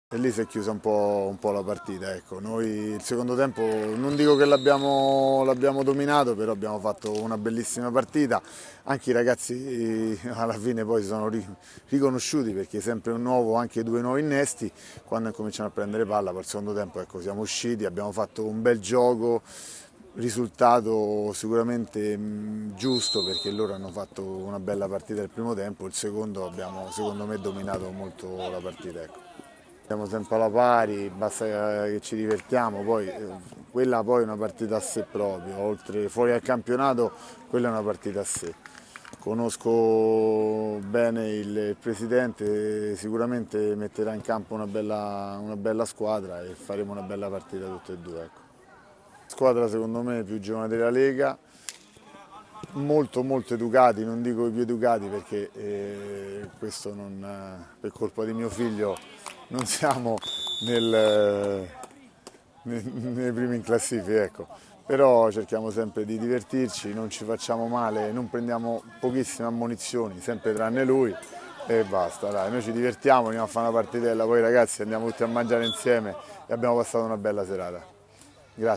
E lì si è chiusa un po' la partita, ecco. Noi il secondo tempo non dico che l'abbiamo dominato, però abbiamo fatto una bellissima partita. Anche i ragazzi alla fine poi si sono riconosciuti perché sempre un nuovo, anche due nuovi innesti, quando cominciano a prendere palla, poi il secondo tempo ecco, siamo usciti, abbiamo fatto un bel gioco, risultato sicuramente giusto perché loro hanno fatto una bella partita il primo tempo, il secondo abbiamo secondo me dominato molto la partita. Ecco. Siamo sempre alla pari, basta che ci divertiamo, poi quella poi è una partita a sé proprio, oltre fuori al campionato quella è una partita a sé. Conosco bene il presidente, sicuramente metterà in campo una bella squadra e faremo una bella partita tutte e due. Ecco. Squadra secondo me più giovane della Lega, molto educati, non dico i più educati perché questo non, per colpa di mio figlio non siamo nei primi in classifica, ecco. Però cerchiamo sempre di divertirci, non ci facciamo male, non prendiamo pochissime ammonizioni, sempre tranne lui e basta, dai, noi ci divertiamo, andiamo a fare una partitella, poi ragazzi andiamo tutti a mangiare insieme e abbiamo passato una bella serata.